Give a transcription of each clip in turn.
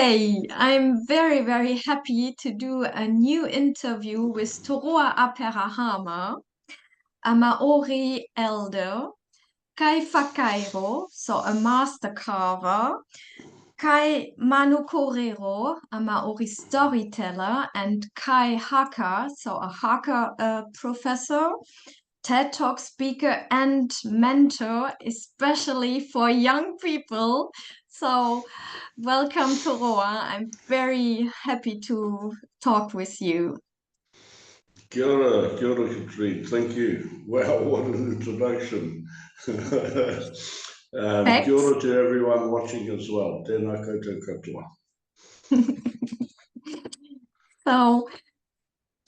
Today, I'm very, very happy to do a new interview with Toroa Aperahama, a Maori elder, Kai Whakairo, so a master carver, Kai Manukorero, a Maori storyteller, and Kai Haka, so a Haka professor, TED Talk speaker, and mentor, especially for young people. So, welcome to Roa. I'm very happy to talk with you. Kia ora, Katrine. Thank you. Wow, what an introduction. Kia ora to everyone watching as well. Tēnā koutou katoa. So,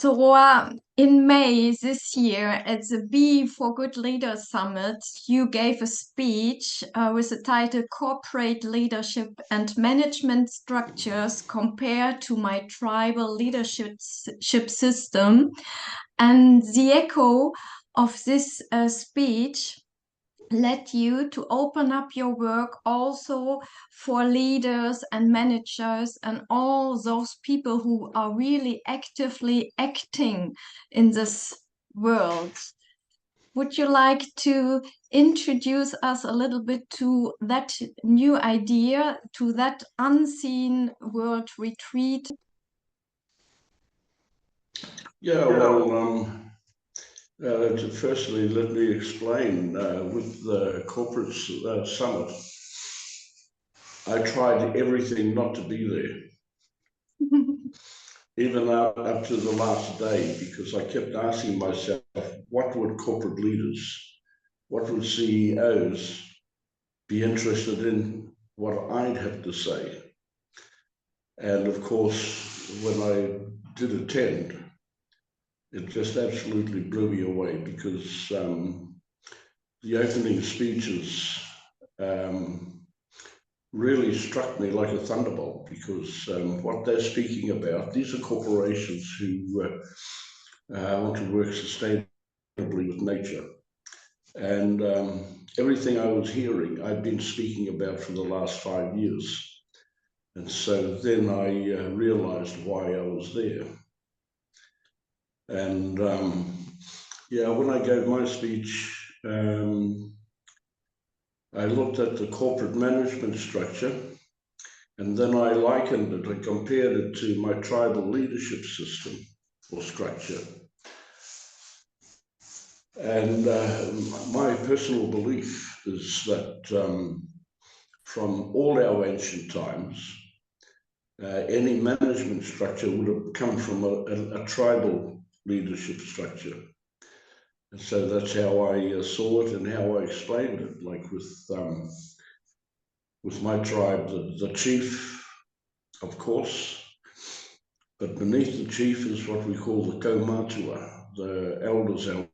Toroa, in May this year at the Be for Good Leaders Summit, you gave a speech with the title Corporate Leadership and Management Structures Compared to My Tribal Leadership System. And the echo of this speech led you to open up your work also for leaders and managers and all those people who are really actively acting in this world. Would you like to introduce us a little bit to that new idea, to that unseen world retreat? Yeah, well, firstly, let me explain. With the corporate summit, I tried everything not to be there. Even up to the last day, because I kept asking myself, what would corporate leaders, what would CEOs be interested in what I'd have to say? And of course, when I did attend, it just absolutely blew me away, because the opening speeches really struck me like a thunderbolt, because what they're speaking about, these are corporations who want to work sustainably with nature. And everything I was hearing, I've been speaking about for the last 5 years. And so then I realized why I was there. And yeah, when I gave my speech, I looked at the corporate management structure, and then I likened it, I compared it to my tribal leadership system or structure. And my personal belief is that from all our ancient times, any management structure would have come from a tribal leadership structure. And so that's how I saw it and how I explained it, like with my tribe, the chief, of course, but beneath the chief is what we call the kaumatua, the elders, and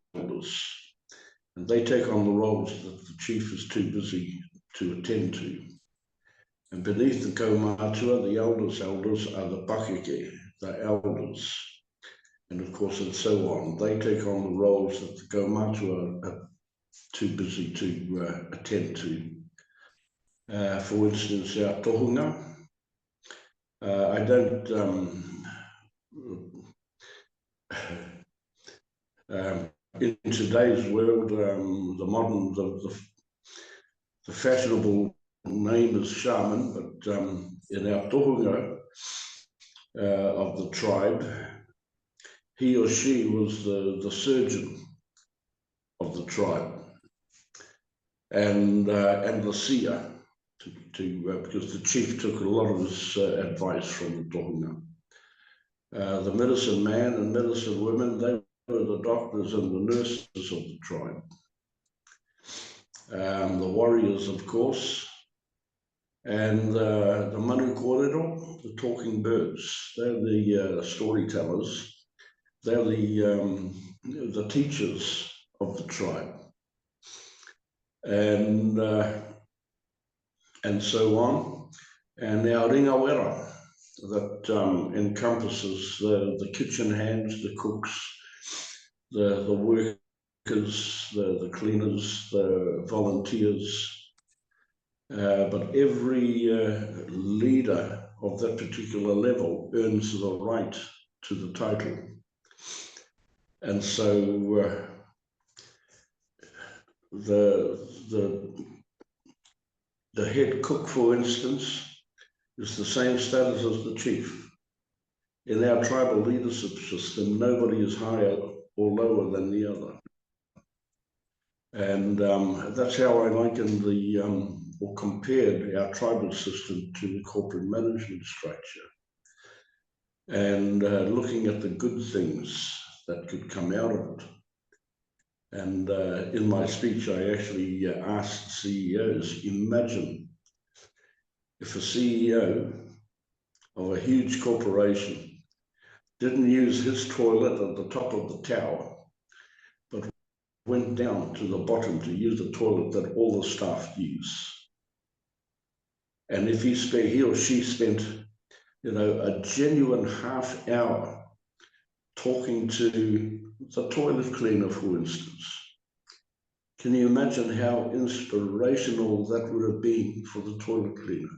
they take on the roles that the chief is too busy to attend to. And beneath the kaumatua, the elders are the pakeke, the elders, and of course, and so on. They take on the roles that the kaumatua are too busy to attend to. For instance, our tohunga. I don't in today's world, the fashionable name is shaman, but in our tohunga of the tribe, he or she was the surgeon of the tribe, and the seer, because the chief took a lot of his advice from the tohunga. The medicine man and medicine women, they were the doctors and the nurses of the tribe. The warriors, of course, and the manu kōrero, the talking birds. They're the storytellers. They're the teachers of the tribe, and so on. And our ringawera, that encompasses the kitchen hands, the cooks, the workers, the cleaners, the volunteers. But every leader of that particular level earns the right to the title. And so the head cook, for instance, is the same status as the chief. In our tribal leadership system, nobody is higher or lower than the other. And that's how I liken or compared our tribal system to the corporate management structure. And looking at the good things that could come out of it. And in my speech, I actually asked CEOs, imagine if a CEO of a huge corporation didn't use his toilet at the top of the tower, but went down to the bottom to use the toilet that all the staff use. And if he or she spent, a genuine half hour talking to the toilet cleaner, for instance, can you imagine how inspirational that would have been for the toilet cleaner?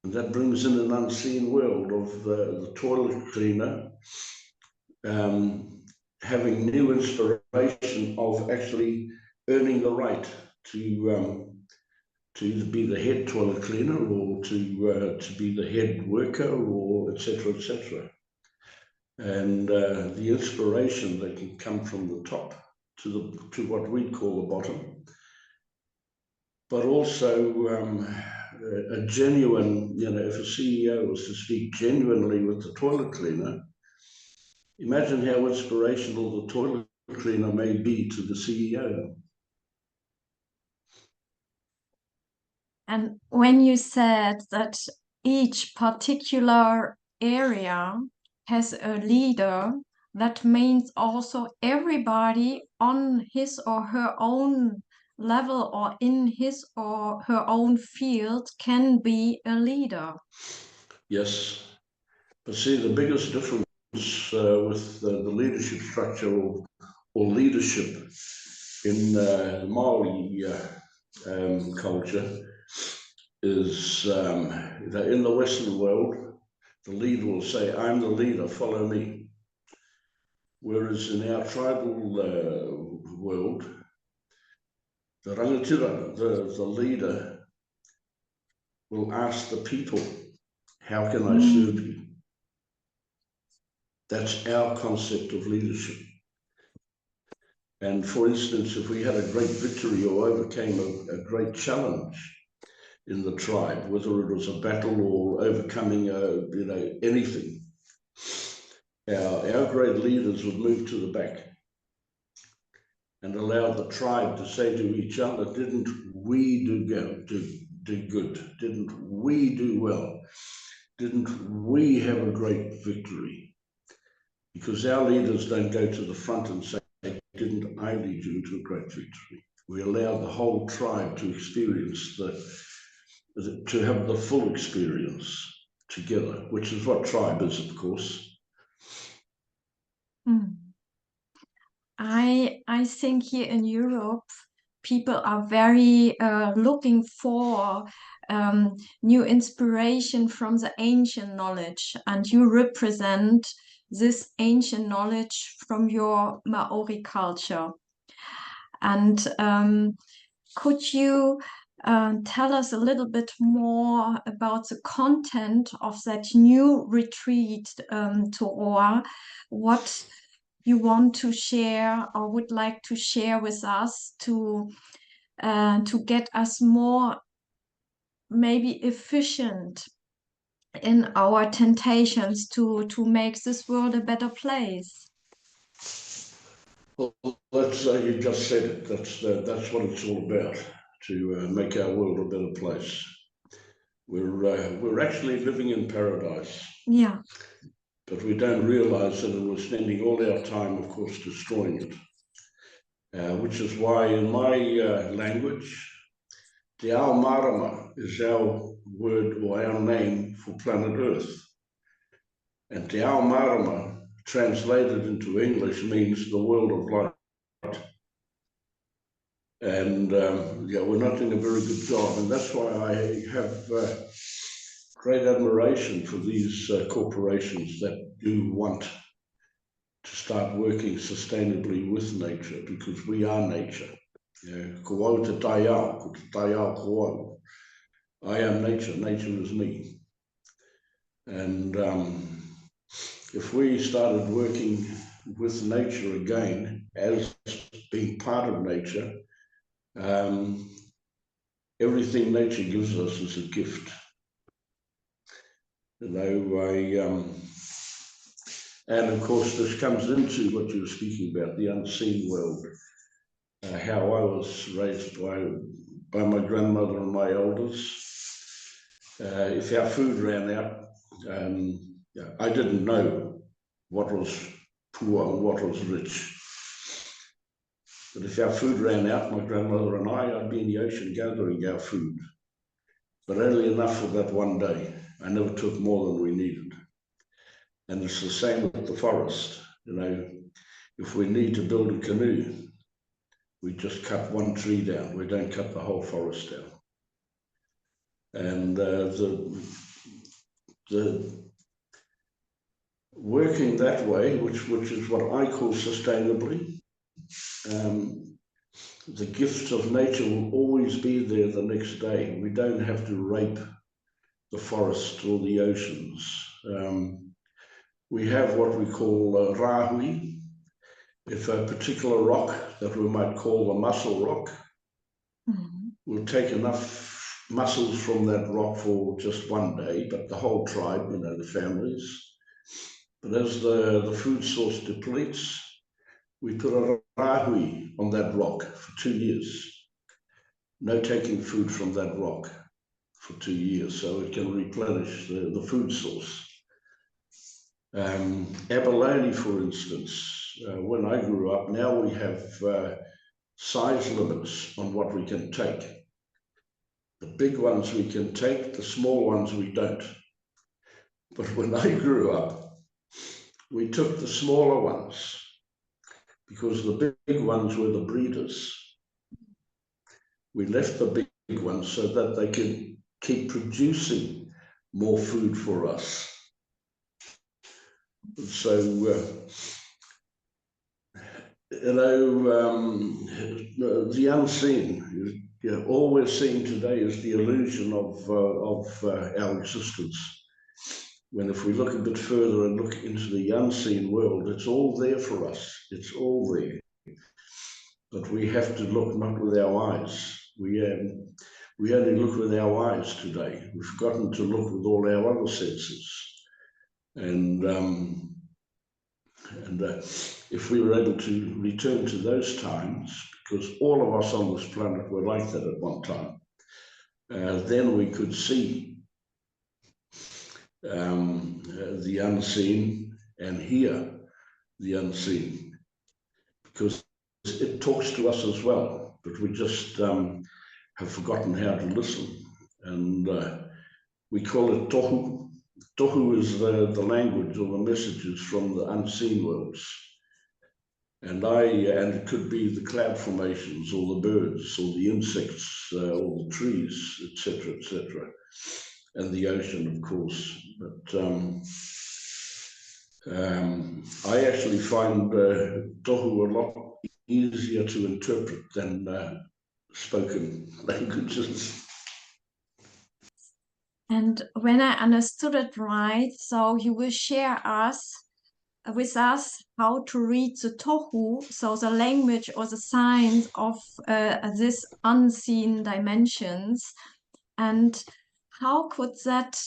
And that brings in an unseen world of the toilet cleaner having new inspiration of actually earning the right to either be the head toilet cleaner or to be the head worker, or etc., etc. And the inspiration that can come from the top to what we call the bottom, but also a genuine, if a CEO was to speak genuinely with the toilet cleaner, imagine how inspirational the toilet cleaner may be to the CEO. And when you said that each particular area has a leader, that means also everybody on his or her own level or in his or her own field can be a leader. Yes, but see, the biggest difference with the leadership structure or leadership in Maori culture is that in the Western world, the leader will say, I'm the leader, follow me. Whereas in our tribal world, the rangatira, the leader, will ask the people, how can I serve you? That's our concept of leadership. And for instance, if we had a great victory or overcame a great challenge in the tribe, whether it was a battle or overcoming anything, our great leaders would move to the back and allow the tribe to say to each other, didn't we do good? Didn't we do well? Didn't we have a great victory? Because our leaders don't go to the front and say, didn't I lead you into a great victory? We allow the whole tribe to experience to have the full experience together, which is what tribe is, of course. I think here in Europe, people are very looking for new inspiration from the ancient knowledge, and you represent this ancient knowledge from your Maori culture. And could you tell us a little bit more about the content of that new retreat, Toroa? What you want to share or would like to share with us to get us more maybe efficient in our temptations to make this world a better place? Well, that's you just said it. That's what it's all about, to make our world a better place. We're actually living in paradise. Yeah. But we don't realize that we're spending all our time, of course, destroying it. Which is why in my language, Te Ao Marama is our word or our name for planet Earth. And Te Ao Marama, translated into English, means the world of light. And we're not doing a very good job. And that's why I have great admiration for these corporations that do want to start working sustainably with nature, because we are nature. Ko te tai ao, ko te tai ao ko au. I am nature, nature is me. And if we started working with nature again as being part of nature, everything nature gives us is a gift. You know, and of course this comes into what you were speaking about, the unseen world. How I was raised by my grandmother and my elders. If our food ran out, I didn't know what was poor and what was rich. But if our food ran out, my grandmother and I'd be in the ocean gathering our food. But only enough for that one day. I never took more than we needed. And it's the same with the forest. You know, if we need to build a canoe, we just cut one tree down. We don't cut the whole forest down. And the working that way, which is what I call sustainably, the gifts of nature will always be there the next day. We don't have to rape the forest or the oceans. We have what we call rahui. If a particular rock that we might call the mussel rock, we'll take enough mussels from that rock for just one day, but the whole tribe, you know, the families. But as the food source depletes, we put a rahui on that rock for 2 years. No taking food from that rock for 2 years, so it can replenish the food source. Abalone, for instance, when I grew up, now we have size limits on what we can take. The big ones we can take, the small ones we don't. But when I grew up, we took the smaller ones because the big ones were the breeders. We left the big ones so that they could keep producing more food for us. So, you know, the unseen, you know, all we're seeing today is the illusion of our existence. When if we look a bit further and look into the unseen world, it's all there for us. It's all there. But we have to look not with our eyes. We only look with our eyes today. We've forgotten to look with all our other senses. And if we were able to return to those times, because all of us on this planet were like that at one time, then we could see the unseen and hear the unseen, because it talks to us as well, but we just have forgotten how to listen. And we call it tohu. Tohu is the language or the messages from the unseen worlds. And it could be the cloud formations or the birds or the insects or the trees, etc., etc., and the ocean, of course. But I actually find tohu a lot easier to interpret than spoken languages. And when I understood it right, so you will share with us how to read the tohu, so the language or the signs of this unseen dimensions, and how could that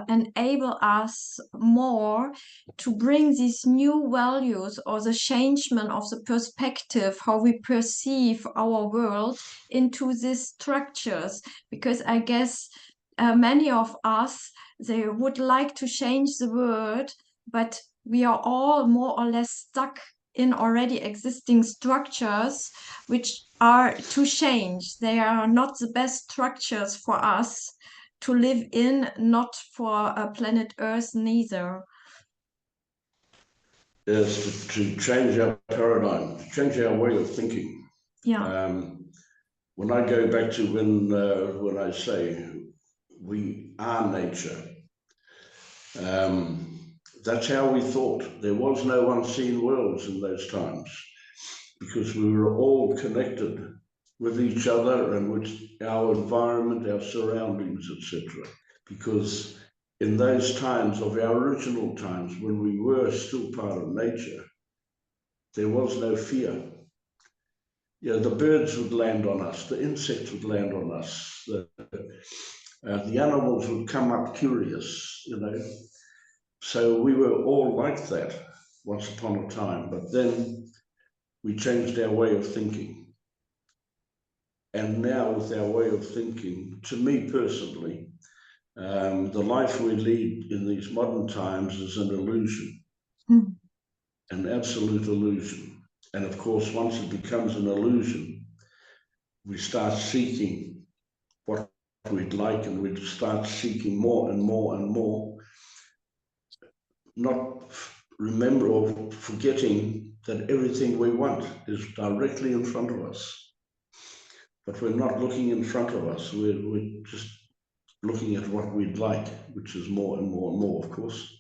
enable us more to bring these new values or the changement of the perspective, how we perceive our world into these structures? Because I guess many of us, they would like to change the world, but we are all more or less stuck in already existing structures which are to change. They are not the best structures for us to live in, not for planet Earth neither. Yes, to change our paradigm, to change our way of thinking. Yeah. When I go back to when I say we are nature, That's how we thought. There was no unseen worlds in those times, because we were all connected with each other and with our environment, our surroundings, etc. Because in those times of our original times, when we were still part of nature, there was no fear. You know, the birds would land on us, the insects would land on us, the animals would come up curious, you know. So we were all like that once upon a time, but then we changed our way of thinking. And now with our way of thinking, to me personally, the life we lead in these modern times is an illusion, an absolute illusion. And of course, once it becomes an illusion, we start seeking what we'd like, and we start seeking more and more and more, not remember or forgetting that everything we want is directly in front of us. But we're not looking in front of us, we're just looking at what we'd like, which is more and more and more, of course.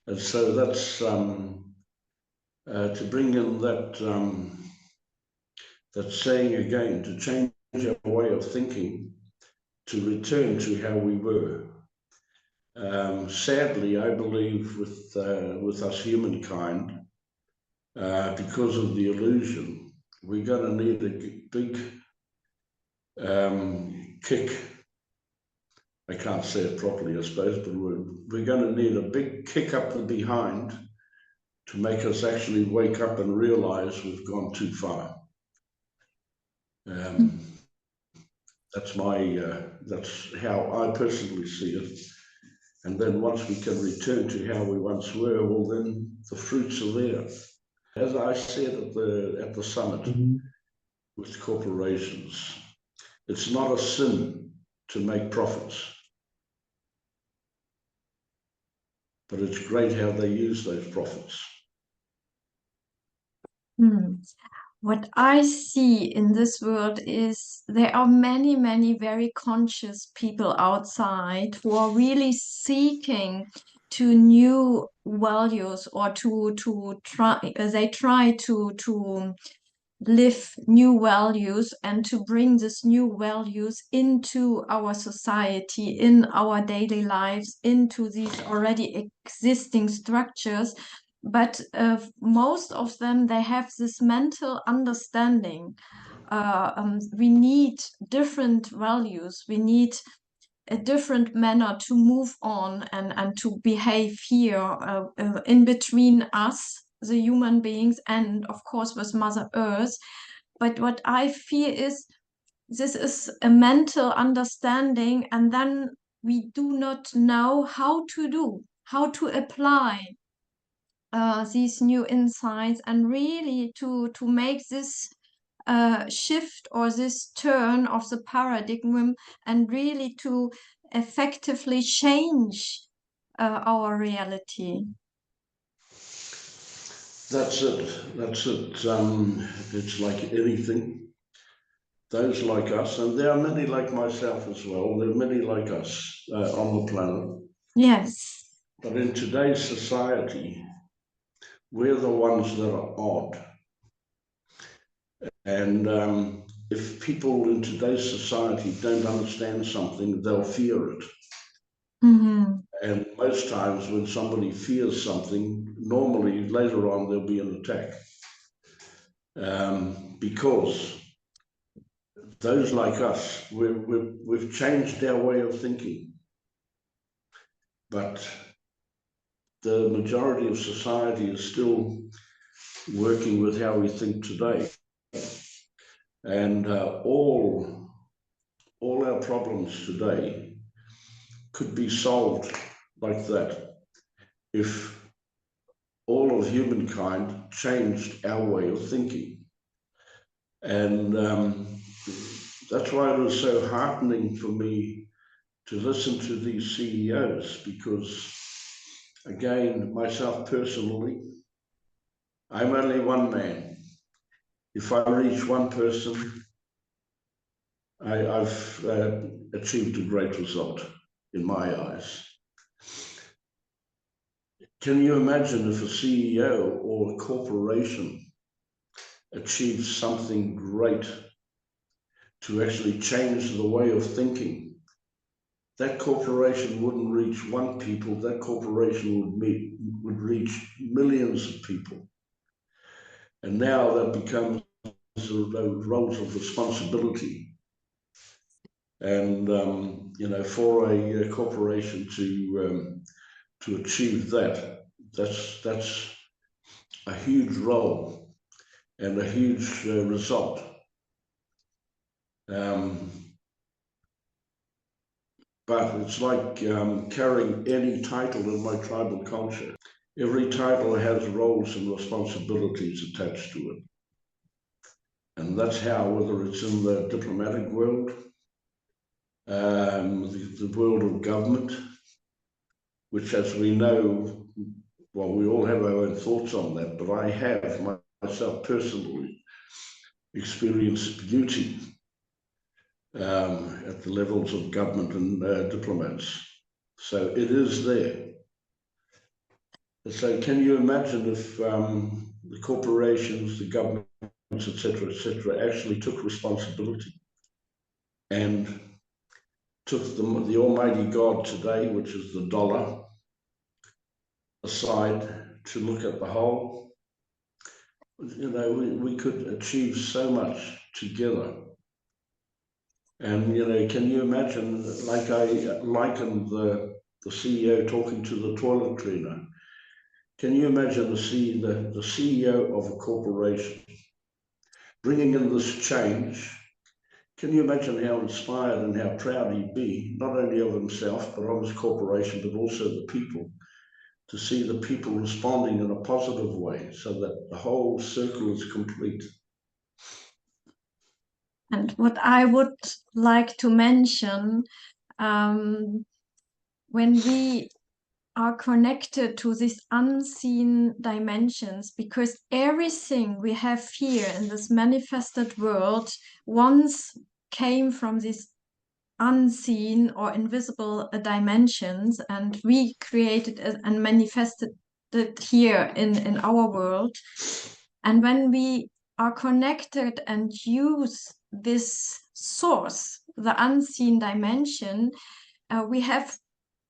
And so that's to bring in that saying again, to change our way of thinking, to return to how we were. Sadly, I believe with us humankind, because of the illusion, we're going to need a big kick. I can't say it properly, I suppose, but we're going to need a big kick up the behind to make us actually wake up and realize we've gone too far. That's how I personally see it. And then once we can return to how we once were, well, then the fruits are there. As I said at the summit with corporations, it's not a sin to make profits, but it's great how they use those profits. What I see in this world is there are many, many very conscious people outside who are really seeking to new values, or to try, they try to live new values and to bring these new values into our society, in our daily lives, into these already existing structures. But most of them, they have this mental understanding. We need different values. We need a different manner to move on and to behave here, in between us, the human beings, and of course with Mother Earth. But what I fear is this is a mental understanding, and then we do not know how to apply these new insights, and really to make this shift, or this turn of the paradigm, and really to effectively change our reality. That's it. It's like anything. Those like us, and there are many like myself as well, there are many like us on the planet. Yes. But in today's society, we're the ones that are odd. And if people in today's society don't understand something, they'll fear it. And most times when somebody fears something, normally later on there'll be an attack. Because those like us, we've changed our way of thinking. But the majority of society is still working with how we think today. And all our problems today could be solved like that if all of humankind changed our way of thinking. And that's why it was so heartening for me to listen to these CEOs, because, again, myself personally, I'm only one man. If I reach one person, I've achieved a great result. in my eyes. Can you imagine if a CEO or a corporation achieves something great to actually change the way of thinking? That corporation wouldn't reach one people, that corporation would reach millions of people. And now that becomes those roles of responsibility. And, you know, for a corporation to achieve that, that's a huge role and a huge result. But it's like carrying any title in my tribal culture. Every title has roles and responsibilities attached to it. And that's how, whether it's in the diplomatic world, the world of government, which, as we know, well, we all have our own thoughts on that, but I have myself personally experienced beauty at the levels of government and diplomats. So it is there. So can you imagine if the corporations, the governments, etc., actually took responsibility and took the Almighty God today, which is the dollar, aside to look at the whole? You know, we could achieve so much together. And, you know, can you imagine, like I likened the CEO talking to the toilet cleaner. Can you imagine the CEO of a corporation bringing in this change? Can you imagine how inspired and how proud he'd be, not only of himself, but of his corporation, but also the people, to see the people responding in a positive way so that the whole circle is complete? And what I would like to mention, when we are connected to these unseen dimensions, because everything we have here in this manifested world once came from these unseen or invisible dimensions, and we created it and manifested it here in our world. And when we are connected and use this source, the unseen dimension, we have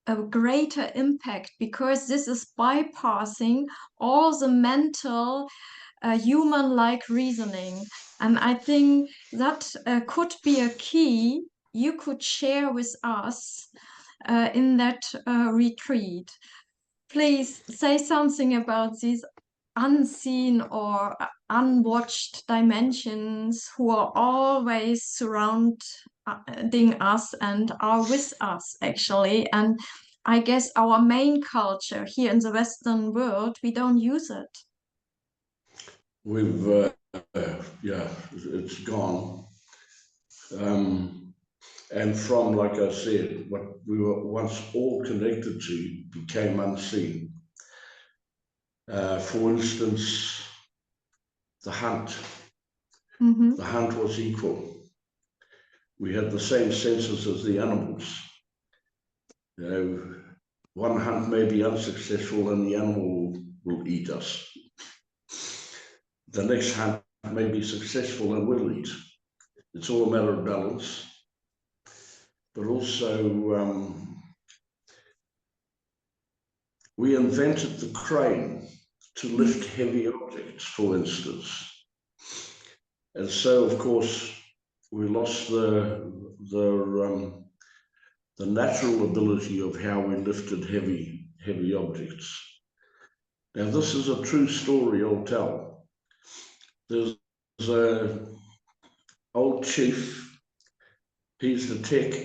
a greater impact, because this is bypassing all the mental, human-like reasoning. And I think that could be a key you could share with us in that retreat. Please say something about these unseen or unwatched dimensions who are always surrounding us and are with us, actually. And I guess our main culture here in the Western world, we don't use it. We've, yeah, it's gone. And from, like I said, what we were once all connected to became unseen. For instance, the hunt. The hunt was equal. We had the same senses as the animals. You know, one hunt may be unsuccessful and the animal will eat us. The next hunt may be successful and will eat. It's all a matter of balance. But also, we invented the crane to lift heavy objects, for instance. And so, of course, we lost the natural ability of how we lifted heavy objects. Now, this is a true story I'll tell. There's an old chief. He's the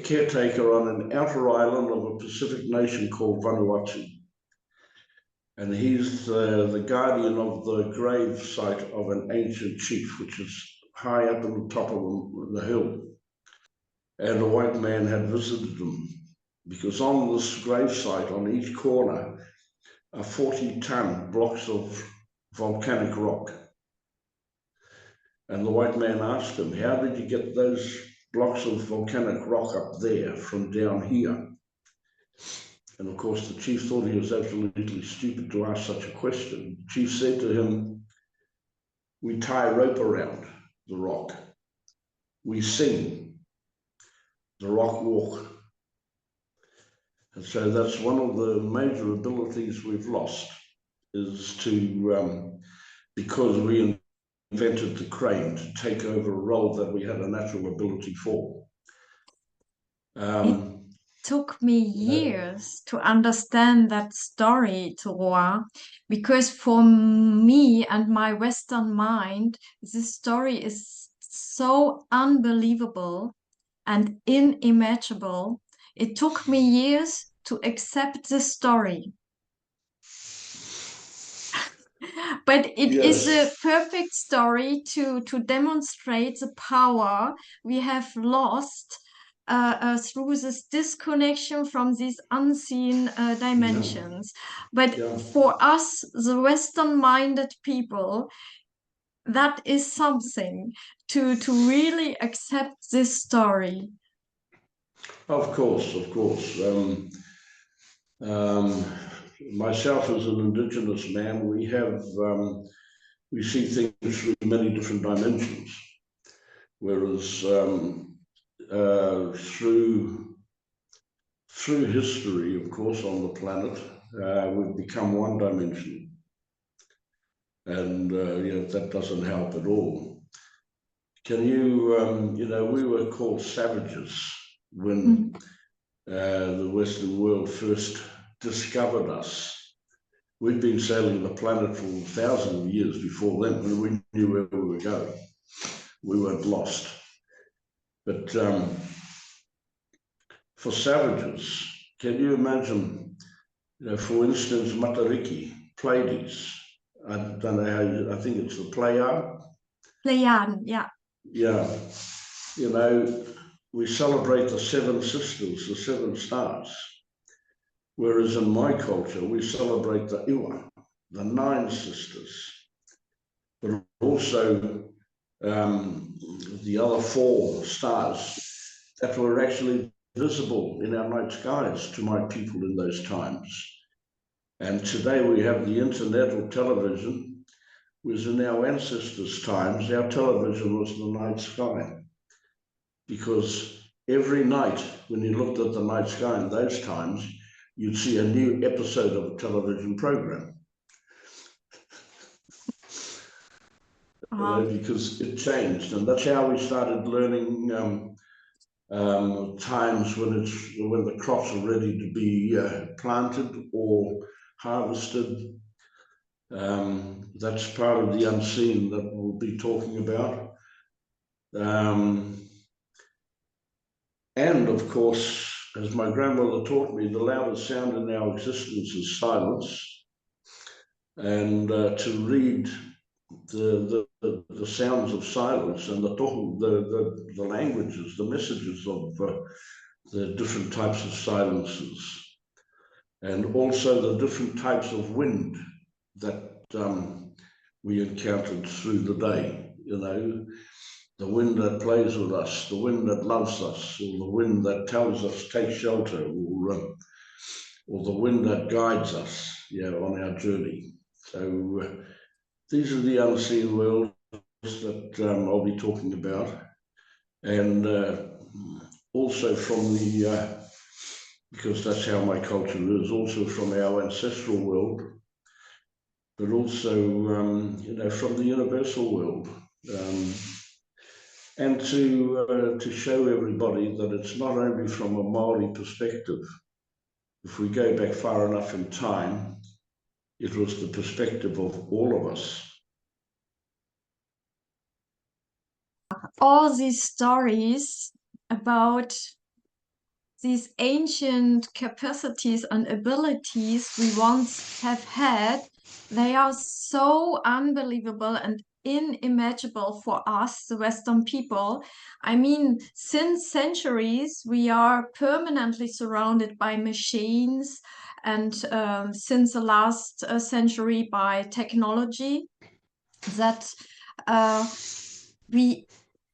caretaker on an outer island of a Pacific nation called Vanuatu. And he's the guardian of the grave site of an ancient chief, which is high up on the top of the hill. And a white man had visited him, because on this grave site, on each corner, are 40-ton blocks of volcanic rock. And the white man asked him, how did you get those blocks of volcanic rock up there from down here? And of course, the chief thought he was absolutely stupid to ask such a question. The chief said to him, "We tie a rope around the rock. We sing. The rock walk." And so that's one of the major abilities we've lost, is to, because we invented the crane, to take over a role that we had a natural ability for. It took me years to understand that story, Toroa, because for me and my Western mind, this story is so unbelievable and inimaginable. It took me years to accept the story. But it is a perfect story to demonstrate the power we have lost through this disconnection from these unseen dimensions. But for us, the Western-minded people, that is something to really accept this story. Of course, of course. Myself as an Indigenous man, we see things through many different dimensions, whereas through history, of course, on the planet, we've become one dimension, and that doesn't help at all. Can you, we were called savages when the Western world first discovered us. We'd been sailing the planet for thousands of years before then, and we knew where we were going. We weren't lost. But for savages, can you imagine, for instance, Matariki, Pleiades? I don't know how, I think it's the Pleiad. Pleiaden, yeah. Yeah. We celebrate the seven sisters, the seven stars. Whereas in my culture, we celebrate the Iwa, the 9 sisters, but also the other 4 stars that were actually visible in our night skies to my people in those times. And today we have the internet or television, whereas in our ancestors' times, our television was the night sky. Because every night when you looked at the night sky in those times, you'd see a new episode of a television program. Because it changed, and that's how we started learning times when the crops are ready to be planted or harvested. That's part of the unseen that we'll be talking about. And of course, as my grandmother taught me, the loudest sound in our existence is silence. And to read the sounds of silence and the languages, the messages of the different types of silences, and also the different types of wind that we encountered through the day. The wind that plays with us, the wind that loves us, or the wind that tells us take shelter, or the wind that guides us, on our journey. So these are the unseen worlds that I'll be talking about, and also from because that's how my culture is, also from our ancestral world, but also from the universal world. And to show everybody that it's not only from a Māori perspective. If we go back far enough in time, it was the perspective of all of us. All these stories about these ancient capacities and abilities we once have had, they are so unbelievable and inimaginable for us, the Western people. I mean, since centuries, we are permanently surrounded by machines, and since the last century by technology, that we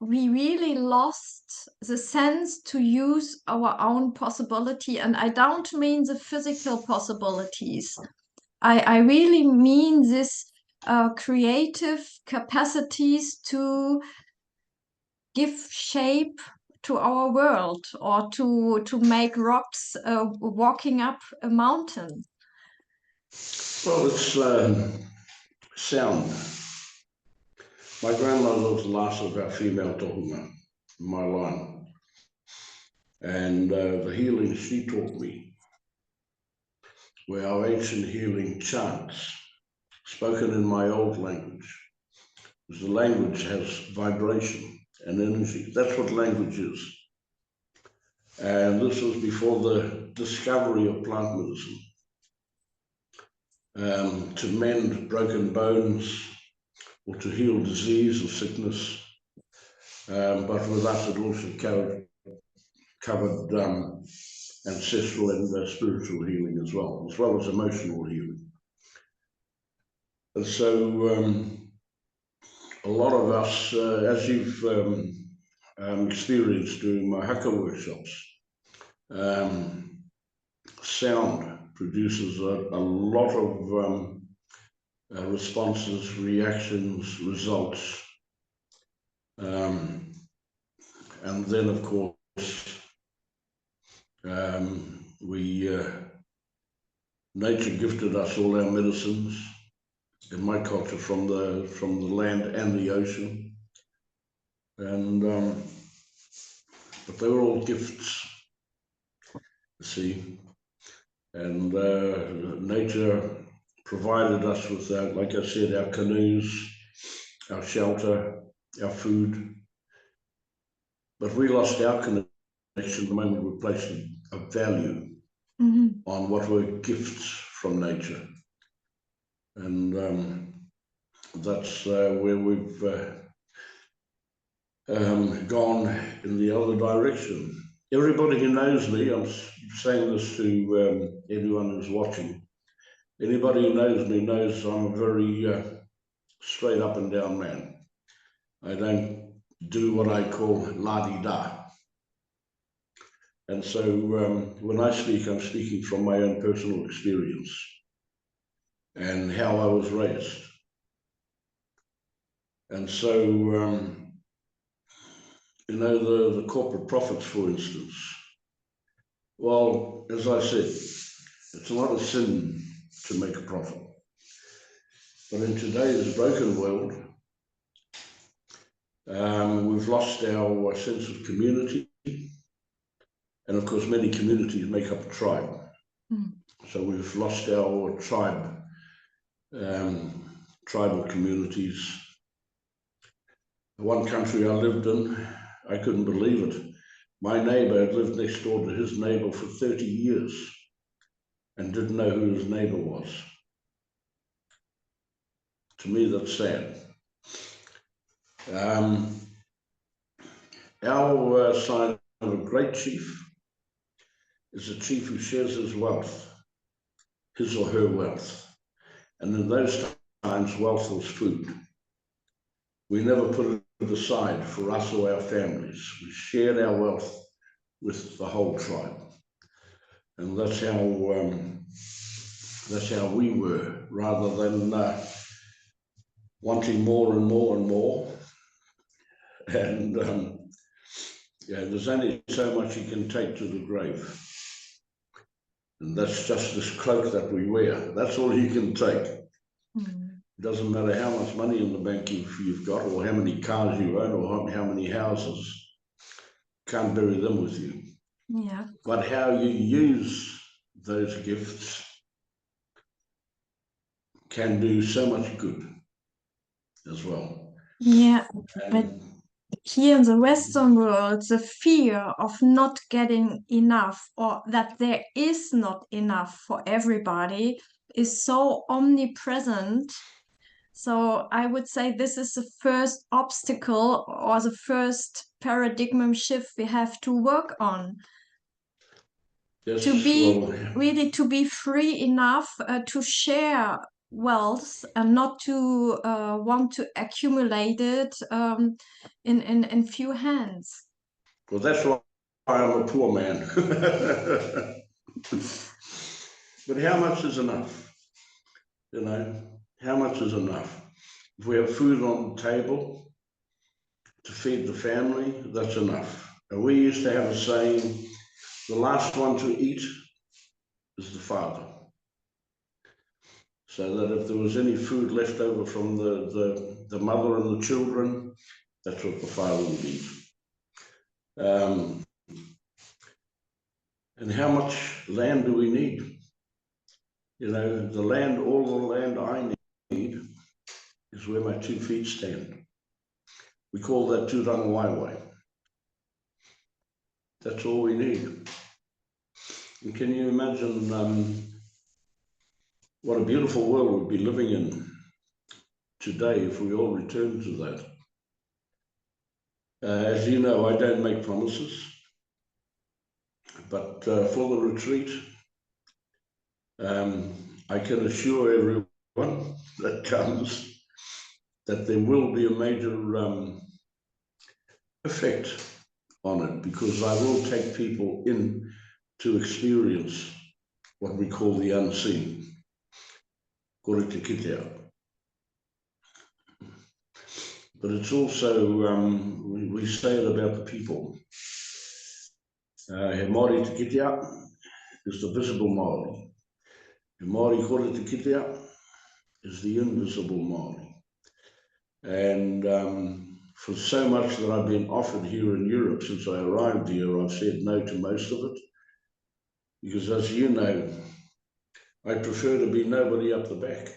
we really lost the sense to use our own possibility. And I don't mean the physical possibilities. I really mean this creative capacities to give shape to our world, or to make rocks walking up a mountain. Well, it's sound. My grandmother was the last of our female tohunga in my line. And the healing she taught me were our ancient healing chants, spoken in my old language. Because the language has vibration and energy. That's what language is. And this was before the discovery of plant medicine. To mend broken bones or to heal disease or sickness. But with us it also covered ancestral and spiritual healing as well as emotional healing. And so a lot of us, as you've experienced during my haka workshops, sound produces a lot of responses, reactions, results. And then, of course, nature gifted us all our medicines. In my culture, from the land and the ocean, and but they were all gifts, you see. And nature provided us with, like I said, our canoes, our shelter, our food. But we lost our connection the moment we placed a value on what were gifts from nature. And that's where we've gone in the other direction. Everybody who knows me, I'm saying this to anyone who's watching, anybody who knows me knows I'm a very straight up and down man. I don't do what I call la-di-da. And so when I speak, I'm speaking from my own personal experience and how I was raised. And so, you know, the corporate profits, for instance. Well, as I said, it's not a sin to make a profit. But in today's broken world, we've lost our sense of community. And of course, many communities make up a tribe. So we've lost our tribal communities. One country I lived in, I couldn't believe it. My neighbor had lived next door to his neighbor for 30 years and didn't know who his neighbor was. To me, that's sad. Our sign of a great chief is a chief who shares his wealth, his or her wealth. And in those times, wealth was food. We never put it aside for us or our families. We shared our wealth with the whole tribe. And that's how we were, rather than wanting more and more and more. And yeah, there's only so much you can take to the grave. And that's just this cloak that we wear. That's all you can take. It doesn't matter how much money in the bank you've got, or how many cars you own, or how many houses. Can't bury them with you. Yeah. But how you use those gifts can do so much good as well. Yeah, but here in the Western world, the fear of not getting enough, or that there is not enough for everybody, is so omnipresent. So I would say this is the first obstacle, or the first paradigm shift we have to work on. Yes, To be really to be free enough to share wealth and not to want to accumulate it in few hands. Well, that's why I'm a poor man. But how much is enough? You know, how much is enough? If we have food on the table to feed the family, that's enough. And we used to have a saying, the last one to eat is the father. So that if there was any food left over from the mother and the children, that's what the father would eat. And how much land do we need? You know, the land, all the land I need is where my 2 feet stand. We call that Tūranga Waiwai. That's all we need. And can you imagine what a beautiful world we'd be living in today if we all returned to that? As you know, I don't make promises, but for the retreat, I can assure everyone that comes that there will be a major effect on it, because I will take people in to experience what we call the unseen. Kore te kitea. But it's also, we say it about the people. He Māori te kitea is the visible Māori. He Māori kore te kitea is the invisible Māori. And for so much that I've been offered here in Europe since I arrived here, I've said no to most of it. Because as you know, I prefer to be nobody up the back.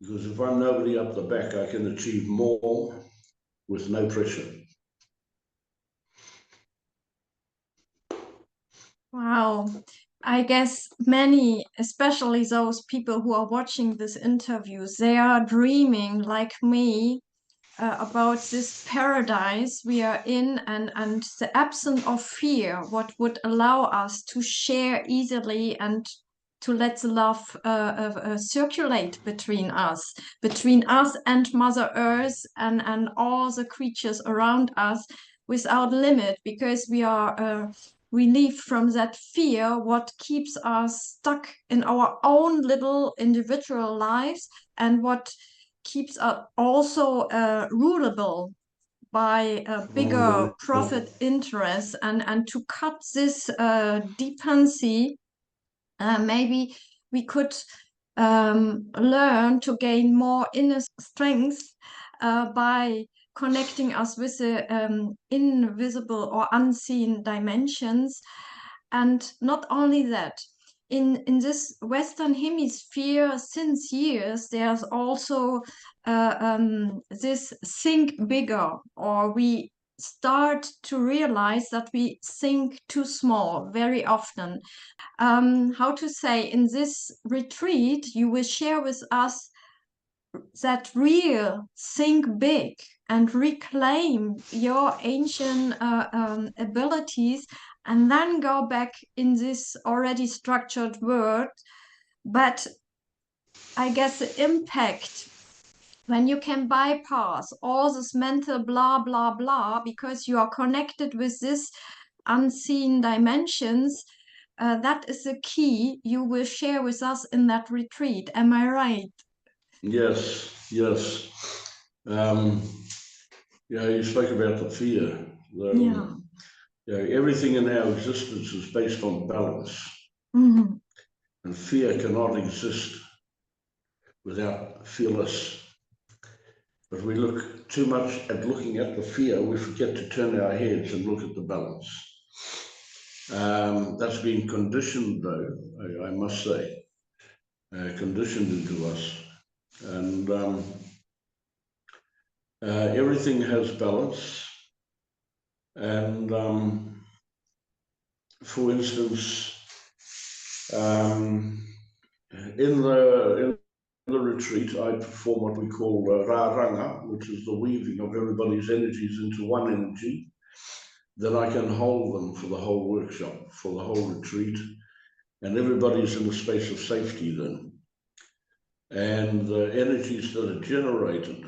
Because if I'm nobody up the back, I can achieve more with no pressure. Wow. I guess many, especially those people who are watching this interviews, they are dreaming like me about this paradise we are in, and the absence of fear, what would allow us to share easily and to let the love circulate between us and Mother Earth and all the creatures around us without limit, because we are relieved from that fear, what keeps us stuck in our own little individual lives, and what keeps us also rulable by a bigger profit interest, and to cut this dependency, maybe we could learn to gain more inner strength by connecting us with the invisible or unseen dimensions. And not only that, in this Western Hemisphere, since years, there's also this think bigger, or we start to realize that we think too small very often. How to say, in this retreat, you will share with us that real think big and reclaim your ancient abilities, and then go back in this already structured world. But I guess the impact, when you can bypass all this mental blah blah blah, because you are connected with this unseen dimensions, that is the key you will share with us in that retreat. Am I right? Yes, yes. You spoke about the fear. Yeah. Everything in our existence is based on balance. Mm-hmm. And fear cannot exist without fearless. But we look too much at looking at the fear, we forget to turn our heads and look at the balance. That's been conditioned, though, I must say, conditioned into us. And everything has balance. And for instance, in the retreat, I perform what we call rāranga, which is the weaving of everybody's energies into one energy. Then I can hold them for the whole workshop, for the whole retreat, and everybody's in a space of safety then. and the energies that are generated.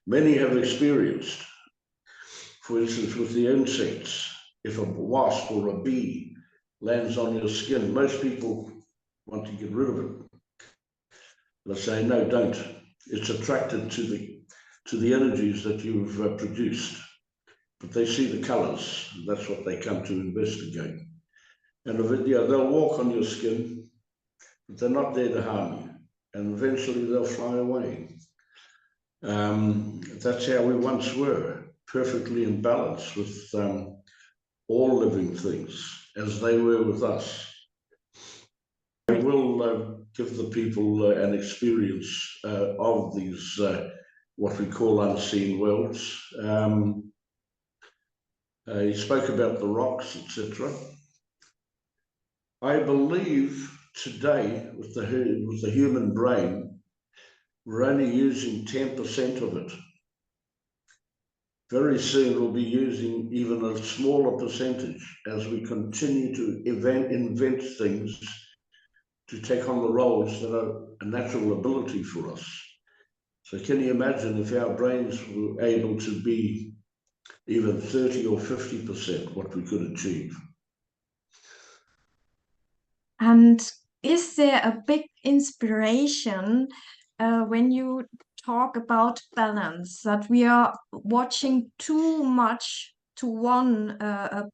Many have experienced, for instance, with the insects, if a wasp or a bee lands on your skin, most people want to get rid of it. They say, no, don't. It's attracted to the energies that you've produced. But they see the colors. That's what they come to investigate. And they'll walk on your skin, but they're not there to harm you. And eventually they'll fly away. That's how we once were, perfectly in balance with all living things, as they were with us. I will give the people an experience of these, what we call unseen worlds. He spoke about the rocks, etc. I believe today, with the human brain, we're only using 10% of it. Very soon we'll be using even a smaller percentage as we continue to invent things to take on the roles that are a natural ability for us. So can you imagine if our brains were able to be even 30 or 50% what we could achieve? And is there a big inspiration when you talk about balance, that we are watching too much to one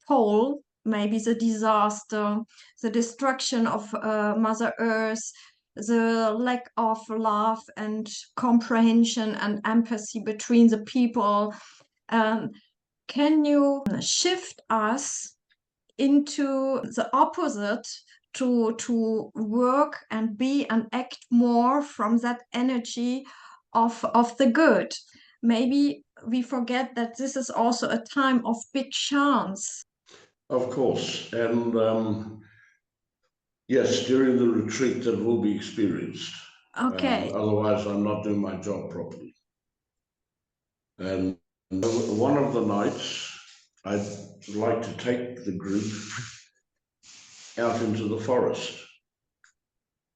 pole, maybe the disaster, the destruction of Mother Earth, the lack of love and comprehension and empathy between the people? Can you shift us into the opposite, to work and be and act more from that energy of the good? Maybe we forget that this is also a time of big chance. Of course, and yes, during the retreat that will be experienced. Okay. Otherwise, I'm not doing my job properly. And one of the nights, I'd like to take the group out into the forest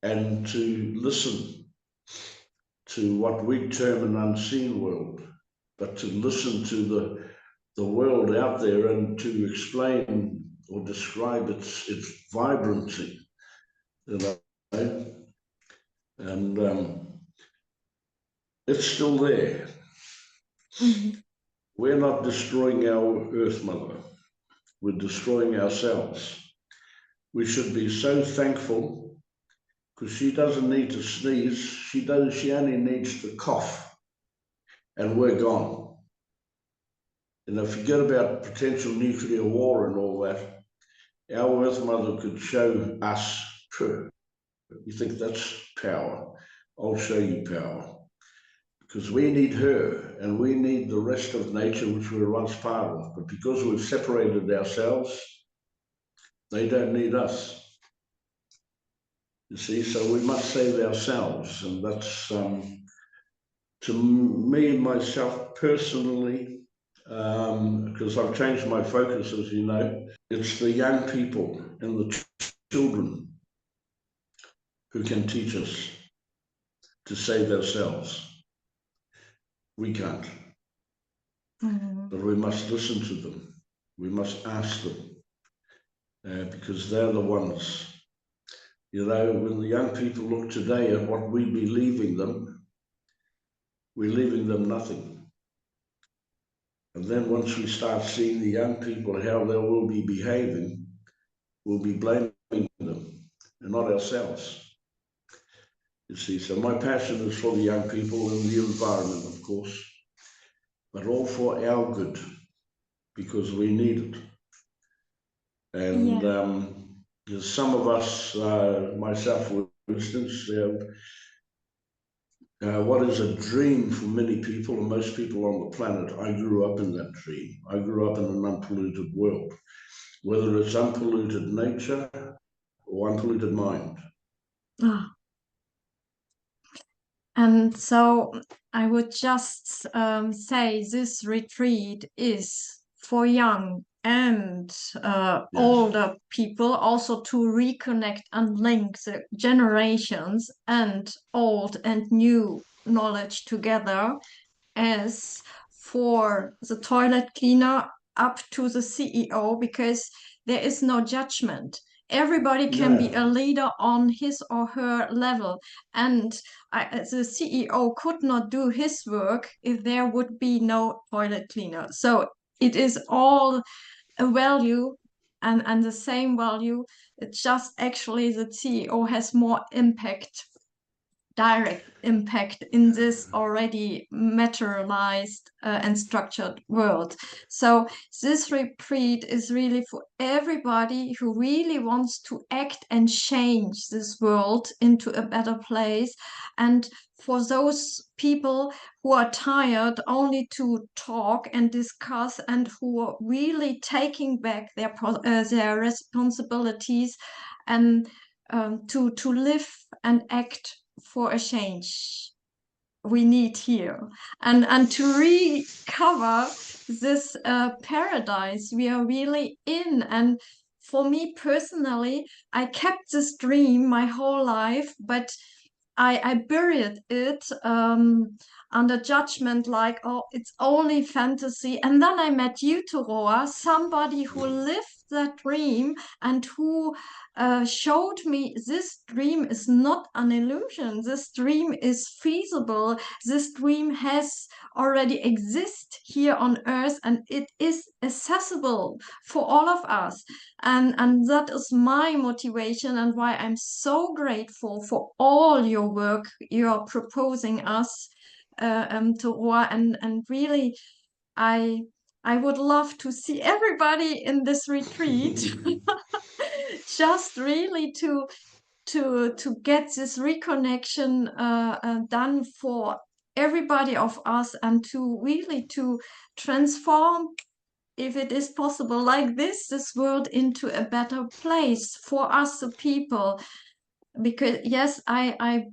and to listen to what we term an unseen world, but to listen to the world out there and to explain or describe its vibrancy, you know, and it's still there. Mhm. We're not destroying our Earth Mother. We're destroying ourselves. We should be so thankful, because she doesn't need to sneeze. She only needs to cough, and we're gone. You know, forget about potential nuclear war and all that. Our Earth Mother could show us, you think that's power? I'll show you power. Because we need her, and we need the rest of nature, which we were once part of. But because we've separated ourselves, they don't need us. You see, so we must save ourselves, and that's, to me, myself personally, because I've changed my focus, as you know, it's the young people and the children who can teach us to save ourselves. We can't. Mhm. But we must listen to them. We must ask them, because they're the ones. You know, when the young people look today at what we be leaving them, we're leaving them nothing. And then once we start seeing the young people how they will be behaving, we'll be blaming them and not ourselves. You see, so my passion is for the young people and the environment, of course, but all for our good, because we need it. And there's some of us, myself for instance, what is a dream for many people and most people on the planet, I grew up in that dream. I grew up in an unpolluted world, whether it's unpolluted nature or unpolluted mind. Ah. And so I would just say this retreat is for young and Yes. older people, also to reconnect and link the generations and old and new knowledge together, as for the toilet cleaner up to the CEO, because there is no judgment. Everybody can be a No. leader on his or her level. And the CEO could not do his work if there would be no toilet cleaner. So it is all a value, and the same value. It's just actually the CEO has more impact, direct impact in this already materialized and structured world. So this retreat is really for everybody who really wants to act and change this world into a better place, and for those people who are tired only to talk and discuss, and who are really taking back their responsibilities, and to live and act for a change we need here, and to recover this paradise we are really in. And for me personally, I kept this dream my whole life, but I buried it under judgment, like, oh, it's only fantasy. And then I met you, Toroa, somebody who lived that dream and who showed me this dream is not an illusion. This dream is feasible. This dream has already exist here on earth, and it is accessible for all of us. And that is my motivation, and why I'm so grateful for all your work you're proposing us, Toroa. And really, I I would love to see everybody in this retreat, just really to get this reconnection done for everybody of us, and to really to transform, if it is possible, like this world into a better place for us, the people. Because yes, I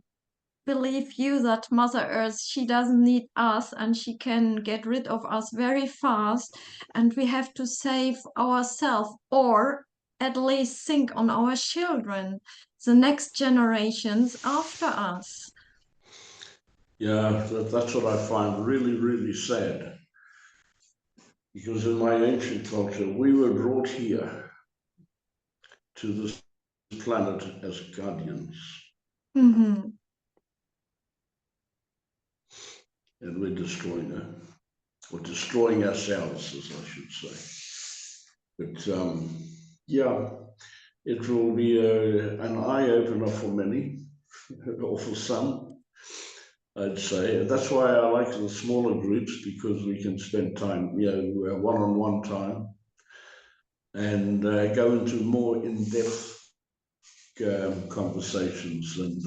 believe you that Mother Earth, she doesn't need us, and she can get rid of us very fast, and we have to save ourselves, or at least think on our children, the next generations after us. Yeah, that's what I find really, really sad. Because in my ancient culture, we were brought here to this planet as guardians, Mm-hmm. and we're destroying her, or destroying ourselves, as I should say. But yeah, it will be an eye-opener for many, or for some, I'd say. And that's why I like the smaller groups, because we can spend time, one-on-one time, and go into more in-depth conversations and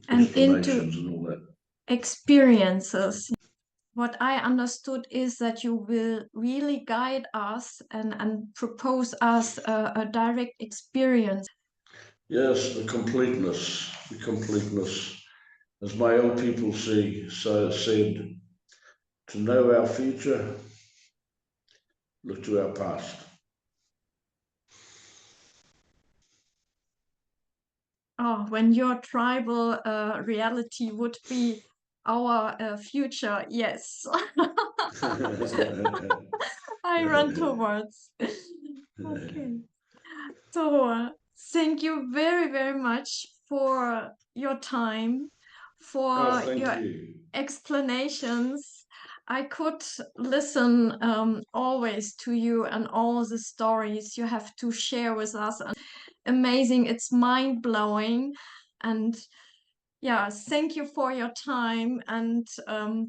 Into explanations and all that. experiences. What I understood is that you will really guide us and propose us a direct experience. Yes, the completeness, as my old people said, to know our future, look to our past. Oh, when your tribal reality would be our future, yes. I run towards. Okay. So, thank you very, very much for your time, Oh, for thank your you. explanations. I could listen always to you and all the stories you have to share with us. And amazing, it's mind blowing. And yeah, thank you for your time and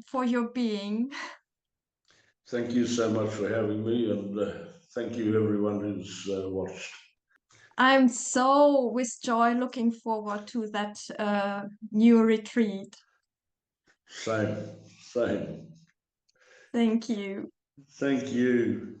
for your being. Thank you so much for having me, and thank you everyone who's watched. I'm so with joy looking forward to that new retreat. Same. Thank you. Thank you.